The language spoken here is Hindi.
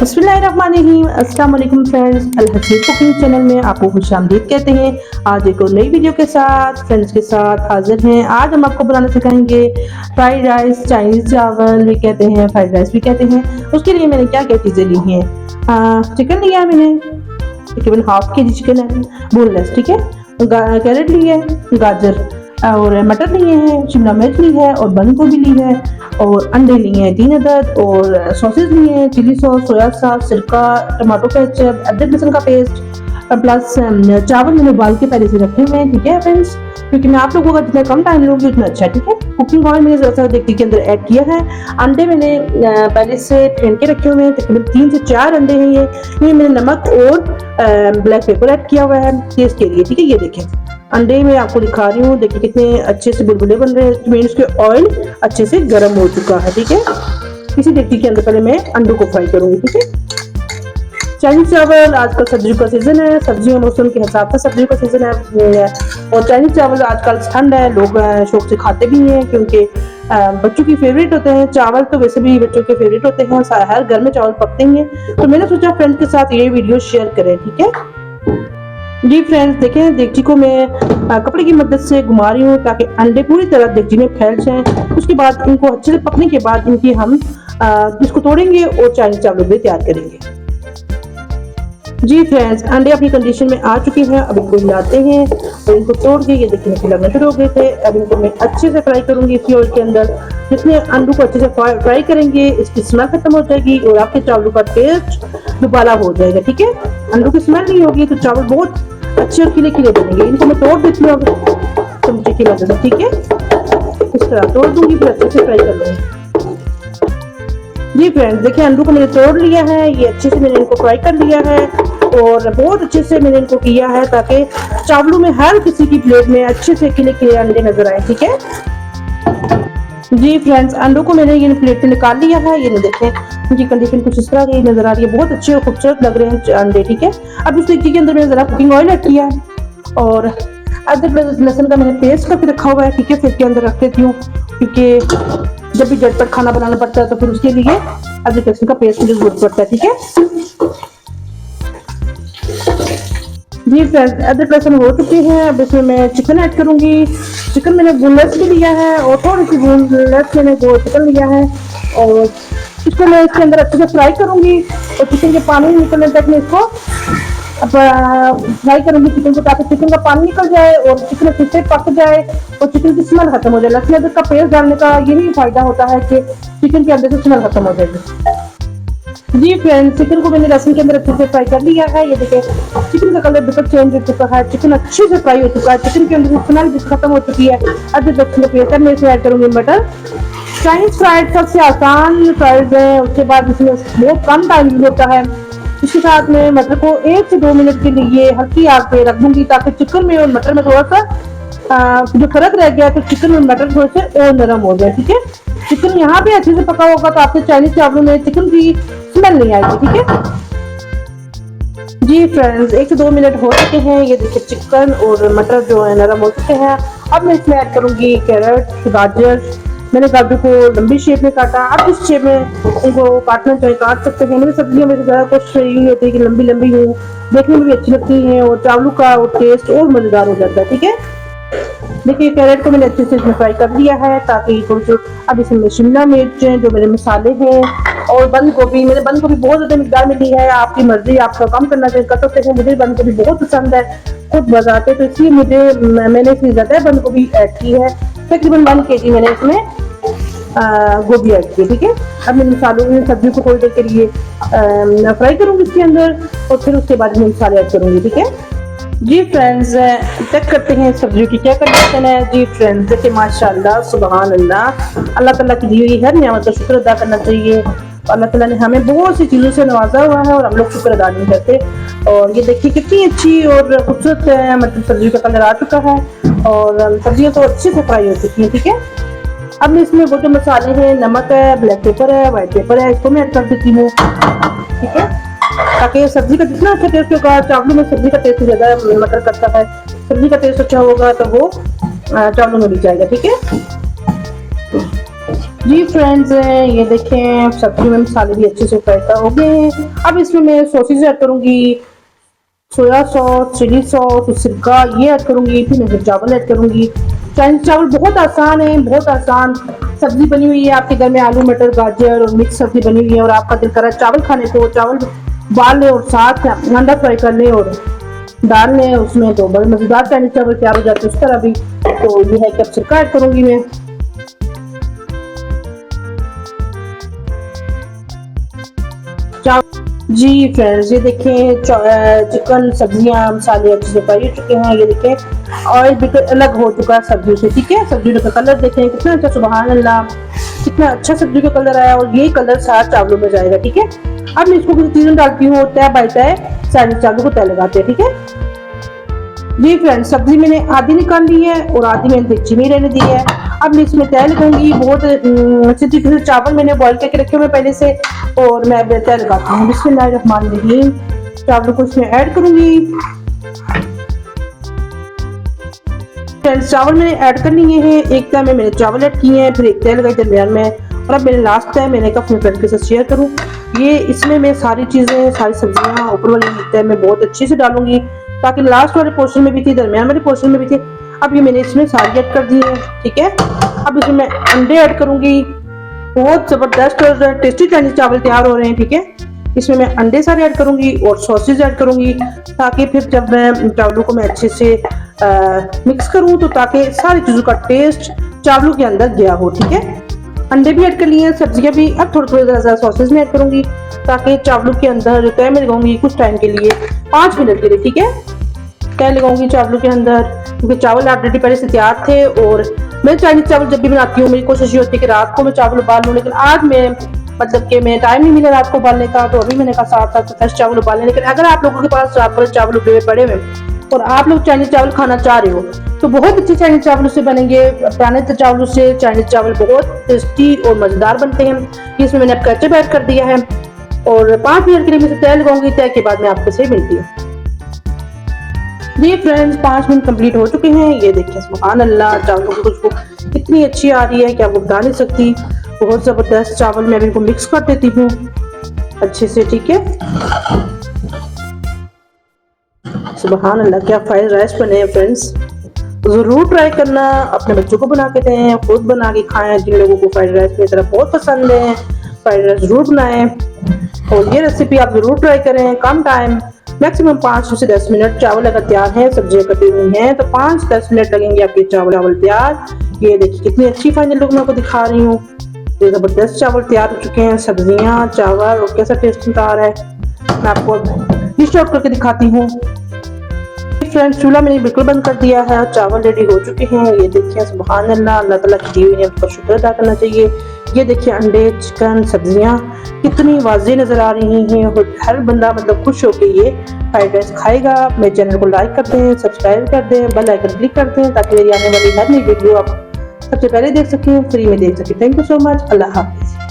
बिस्मिल्लाहिर्रहमानिर्रहीम। अस्सलाम वालेकुम फ्रेंड्स, अल हसीब कुकिंग चैनल में आपको खुशामदीद कहते हैं। आज एक और नई वीडियो के साथ फ्रेंड्स के साथ हाजिर हैं। आज हम आपको बनाना सिखाएंगे फ्राइड राइस, चाइनीज चावल भी कहते हैं, फ्राइड राइस भी कहते हैं। उसके लिए मैंने क्या क्या चीज़ें ली हैं। चिकन लिया है मैंने, तकरीबन हाफ के जी चिकन है, बोनलेस, ठीक है। कैरेट ली है, गाजर और मटर लिए हैं, शिमला मिर्च ली है और बंद गोभी ली है और अंडे लिए हैं 3 अदद और सॉसेज लिए हैं, चिली सॉस, सोया सॉस, सिरका, टमाटो केचप, अदरक लहसुन का पेस्ट प्लस चावल मैंने उबाल के पहले से रखे हुए हैं, ठीक है फ्रेंड्स। क्योंकि मैं आप लोगों का जितना कम टाइम लूँगी उतना अच्छा है, ठीक है। कुकिंग ऑयल मैंने ज़रा सा देगची के अंदर ऐड किया है। अंडे मैंने पहले से फेंट के रखे हुए हैं, तकरीबन 3 से 4 अंडे हैं ये मैंने नमक और ब्लैक पेपर ऐड किया हुआ है टेस्ट के लिए, ठीक है। ये देखें अंडे मैं आपको दिखा रही हूँ, देखिए कितने अच्छे से बुलबुले बन रहे हैं, मीन इसके ऑयल अच्छे से गर्म हो चुका है, ठीक है। इसी देगची के अंदर पहले मैं अंडों को फ्राई करूंगी, ठीक है। चाइनीज चावल आजकल सब्जियों का सीजन है, सब्जियों मौसम के हिसाब से सब्जियों का सीजन है और चाइनीज चावल आजकल ठंड है, लोग शौक से खाते भी हैं क्योंकि बच्चों की फेवरेट होते हैं। चावल तो वैसे भी बच्चों के फेवरेट होते हैं, हर घर में चावल पकते ही हैं। तो मैंने सोचा फ्रेंड्स के साथ ये वीडियो शेयर करें, ठीक है जी फ्रेंड्स। देखें देगची को मैं कपड़े की मदद से घुमा रही हूँ ताकि अंडे पूरी तरह देगची में फैल जाएं। उसके बाद इनको अच्छे से पकने के बाद इनकी हम इसको तोड़ेंगे और चाइनीज चावल भी तैयार करेंगे। जी फ्रेंड्स, अंडे अपनी कंडीशन में आ चुके हैं, अब इनको हिलाते हैं और इनको तोड़ के ये देखिए खिलाना शुरू हो गए थे। अब इनको मैं अच्छे से फ्राई करूंगी इसी ऑयल के अंदर। जितने अंडों को अच्छे से फ्राई करेंगे इसकी स्मेल खत्म हो जाएगी और आपके चावलों का टेस्ट दुबारा हो जाएगा, ठीक है। अंडों की स्मेल नहीं होगी तो चावल बहुत अच्छे और खिले खिले बनेंगे। इनको मैं तोड़ देती हूँ चमचे की मदद से, ठीक है। इस तरह तोड़ दूंगी फिर अच्छे से फ्राई कर लूंगी। जी फ्रेंड्स, देखिए अंडों को मैंने तोड़ लिया है, ये अच्छे से मैंने इनको फ्राई कर लिया है और बहुत अच्छे से मैंने इनको किया है ताकि चावलों में हर किसी की प्लेट में अच्छे से खिले खिले अंडे नजर आए, ठीक है। जी फ्रेंड्स, अंडों को मैंने ये प्लेट से निकाल लिया है। ये देखें इनकी कंडीशन कुछ इस तरह की नजर आ रही है, बहुत अच्छे और खूबसूरत लग रहे हैं अंडे, ठीक है। अब इस देगची के अंदर मैंने जरा कुकिंग ऑयल ऐड किया है और अदरक लहसुन का मैंने पेस्ट करके रखा हुआ है, ठीक है। फिर के अंदर रख देती हूँ क्योंकि जब भी झटपट खाना बनाना पड़ता है तो फिर उसके लिए अदरक लहसुन का पेस्ट की जरूरत पड़ता है, ठीक है। जी फ्रेंड्स, अदरक लहसुन हो चुके हैं। अब इसमें मैं चिकन ऐड करूंगी। चिकन मैंने बोनलेस भी लिया है और थोड़ी सी बोनलेस मैंने वो चिकन लिया है और इसको मैं इसके अंदर अच्छे से फ्राई करूंगी और चिकन के पानी निकलने तक मैं इसको फ्राई करूंगी चिकन को, ताकि चिकन का पानी निकल जाए और चिकन अच्छे से पक जाए और चिकन की स्मेल खत्म हो जाए। लहसुन अदरक का पेस्ट डालने का यही फायदा होता है कि चिकन के अंदर से स्मेल खत्म हो जाएगी। जी फ्रेंड्स, चिकन को मैंने लहसुन के अंदर अच्छे से फ्राई कर लिया है। ये देखिए चिकन का कलर बिल्कुल चेंज हो चुका है, चिकन अच्छे से फ्राई हो चुका है, चिकन के अंदर स्मेल भी खत्म हो चुकी है। अब लहसुन का पेस्ट मैं इसमें ऐड करूंगी मटर। चाइनीज फ्राइड सबसे आसान फ्राइड है, उसके बाद इसमें बहुत कम टाइम यूज होता है। इसके साथ में मटर को 1 से 2 मिनट के लिए हल्की आग पे रख दूंगी ताकि चिकन में और मटर में थोड़ा सा जो फर्क रह गया तो चिकन और मटर थोड़े से और नरम हो जाए, ठीक है। चिकन यहाँ पे अच्छे से पका होगा तो आपके चाइनीज चावलों में चिकन की स्मेल नहीं आएगी, ठीक है। जी फ्रेंड्स, 1 से 2 मिनट हो चुके हैं। ये देखिए चिकन और मटर जो है नरम हो चुके हैं। अब मैं इसमें ऐड करूंगी कैरेट, गाजर। मैंने गाजर को लंबी शेप में काटा, आप इस शेप में उनको काटना चाहे काट सकते हैं। मेरी सब्जियों में ज़्यादा कोशिश यही होती है कि लंबी लंबी हो, देखने में भी अच्छी लगती हैं और चावलों का टेस्ट और मज़ेदार हो जाता है, ठीक है। देखिए कैरेट को मैंने अच्छे से इसमें फ्राई कर लिया है ताकि थोड़ी सी अब इसमें शिमला मिर्च जो मेरे मसाले हैं और बंद गोभी, मैंने बंद गोभी बहुत ज़्यादा मिकदार में ली है, आपकी मर्जी, आपका कम करना चाहिए कर सकते हैं। मुझे बंद गोभी बहुत पसंद है, खुद बनाते तो इसलिए मैंने इसमें ज़्यादा बंद गोभी ऐड की है। तकरीबन 1 kg मैंने इसमें गोभी ऐड की, ठीक है। अब मैं मसालों में सब्जी को थोड़ी देर के लिए फ्राई करूँगी इसके अंदर और फिर उसके बाद मैं मसाले ऐड करूँगी, ठीक है। जी फ्रेंड्स, चेक करते हैं सब्जियों की क्या कंडीशन है। जी फ्रेंड्स, देखिए माशाल्लाह सुभान अल्लाह, अल्लाह ताला की दी हुई हर नियामत का शुक्र अदा करना चाहिए। अल्लाह ताला ने हमें बहुत सी चीज़ों से नवाजा हुआ है और हम लोग शुक्र अदा नहीं करते। और ये देखिए कितनी अच्छी और खूबसूरत मतलब सब्जियों का कलर आ चुका है और सब्जियाँ तो अच्छे से फ्राई हो चुकी हैं, ठीक है। अब मैं इसमें वो जो मसाले हैं, नमक है, ब्लैक पेपर है, व्हाइट पेपर है, इसको मैं ऐड कर देती हूँ, ठीक है। ताकि सब्जी का जितना अच्छा टेस्ट होगा, चावलों में सब्जी का टेस्ट ज़्यादा मटर करता है, सब्जी का टेस्ट अच्छा होगा तो वो चावलों में भी जाएगा, ठीक है। जी फ्रेंड्स, ये देखें सब्जी में मसाले भी अच्छे से फ्राई हो गए हैं। अब इसमें मैं सॉसेज ऐड करूंगी, सोया सॉस, चिली सॉस, सिरका ये ऐड करूंगी। फिर मैं चावल ऐड करूंगी। चाइनीज चावल बहुत आसान है, बहुत आसान सब्जी बनी हुई है। आपके घर में आलू मटर गाजर और मिक्स सब्जी बनी हुई है और आपका दिल कर रहा है चावल खाने को, चावल उबाल ले और साथ अंडा फ्राई कर ले और डाल लें उसमें, तो बड़े मजेदार चाइनीज चावल तैयार हो जाते हैं उस तरह भी। तो ये है कि अब सिरका ऐड करूंगी मैं। जी फ्रेंड्स, ये देखें चिकन सब्जियां मसाले अच्छे से फ्राई हो चुके हैं। ये देखें ऑयल बिल्कुल अलग हो चुका है सब्जियों से। ठीक है, सब्जियों का कलर देखें कितना अच्छा, सुभान अल्लाह, कितना अच्छा सब्जी का कलर आया और ये कलर साथ चावलों में जाएगा। ठीक है, अब मैं इसको किसी चीज में डालती हूँ, तय बाय तय सारे चावलों को तय लगाते हैं। ठीक है जी फ्रेंड्स, सब्जी मैंने आधी निकाल ली है और आधी मैंने देगची में रहने दी है। अब मैं इसमें तय लगाऊंगी। बहुत अच्छे तरीके से चावल मैंने बॉईल करके रखे हुए पहले से और मैं अब तय लगाती हूँ। बिस्मिल्लाहिर्रहमानिर्रहीम, चावलों को इसमें ऐड करूंगी। फ्रेंड्स, चावल मैंने ऐड कर लिए हैं। एक तय में मैंने चावल ऐड किए हैं, फिर एक तय लगाई दरमियान में, और अब मैंने लास्ट तय मैंने कहा अपने फ्रेंड के साथ शेयर करूँ। ये इसमें मैं सारी चीजें सारी सब्जियां ऊपर वाली तय में बहुत अच्छे से डालूंगी ताकि लास्ट वाले पोर्शन में भी थी, दरमियान वाले पोर्शन में भी थी। अब ये मैंने इसमें सारी ऐड कर दी है। ठीक है, अब इसमें मैं अंडे ऐड करूंगी। बहुत जबरदस्त और टेस्टी चाइनीज चावल तैयार हो रहे हैं। ठीक है, इसमें मैं अंडे सारे ऐड करूंगी और सॉसेज ऐड करूंगी ताकि फिर जब मैं चावलों को मैं अच्छे से मिक्स करूं तो ताकि सारी चीजों का टेस्ट चावलों के अंदर गया हो। ठीक है, अंडे भी ऐड कर लिए हैं, सब्जियां भी। अब थोड़ा थोड़ा ज़्यादा सॉसेज में ऐड करूंगी ताकि चावलों के अंदर तय में लगाऊंगी कुछ टाइम के लिए, 5 मिनट के लिए। ठीक है, तय लगाऊंगी चावलों के अंदर क्योंकि चावल ऑलरेडी पहले से तैयार थे। और मैं चाइनीज चावल जब भी बनाती हूँ मेरी कोशिश ये होती है कि रात को मैं चावल उबाल लूँ, लेकिन आज मैं मतलब कि मैं टाइम नहीं मिला रात को उबालने का, तो अभी मैंने कहा साथ साथ फ्रेश चावल उबालने। लेकिन अगर आप लोगों के पास चावल उबले हुए पड़े हुए और आप लोग चाइनीज चावल खाना चाह रहे हो तो बहुत अच्छे चाइनीज चावलों से बनेंगे। पुराने चावलों से चाइनीज चावल बहुत टेस्टी और मजेदार बनते हैं। इसमें मैंने अब केचप ऐड कर दिया है और 5 मिनट के लिए मैं तय लगाऊंगी। तय के बाद मैं आपके से मिलती हूँ। जी फ्रेंड्स, 5 मिनट कंप्लीट हो चुके हैं। ये देखिए सुभान अल्लाह, चावलों की खुशबू इतनी अच्छी आ रही है कि आपको बता नहीं सकती। बहुत जबरदस्त चावल मैं इनको मिक्स कर देती हूँ अच्छे से। ठीक है, सुभान अल्लाह, क्या फ्राइड राइस बने हैं फ्रेंड्स। जरूर ट्राई करना, अपने बच्चों को बना के दें, खुद बना के खाएं। जिन लोगों को फ्राइड राइस मेरी तरफ बहुत पसंद है, फ्राइड राइस जरूर बनाएं और ये रेसिपी आप जरूर ट्राई करें। कम टाइम, मैक्सिमम 5 से 10 मिनट। चावल अगर तैयार हैं, सब्जियां कटी हुई हैं तो 5-10 मिनट लगेंगे आपके चावल तैयार। ये देखिए कितनी अच्छी फाइनल लुक मैं आपको दिखा रही हूँ। ये जबरदस्त चावल तैयार हो चुके हैं, सब्जियां, चावल और कैसा टेस्ट आ रहा है मैं आपको डिश आउट करके दिखाती हूँ। फ्रेंड्स, चूल्हा मैंने बिल्कुल बंद कर दिया है और चावल रेडी हो चुके हैं। ये देखिए सुभान अल्लाह, अल्लाह ताला की दी हुई नियमत का शुक्र अदा करना चाहिए। ये देखिए अंडे, चिकन, सब्जियां कितनी वाज़ेह नजर आ रही हैं और हर बंदा मतलब खुश होकर ये फ्राइड राइस खाएगा। मेरे चैनल को लाइक कर दें, सब्सक्राइब कर दें, बेल आइकन क्लिक कर दें ताकि मेरी आने वाली हर नई वीडियो आप सबसे पहले देख सकें, फ्री में देख सकें। Thank you so much. अल्लाह हाफिज़।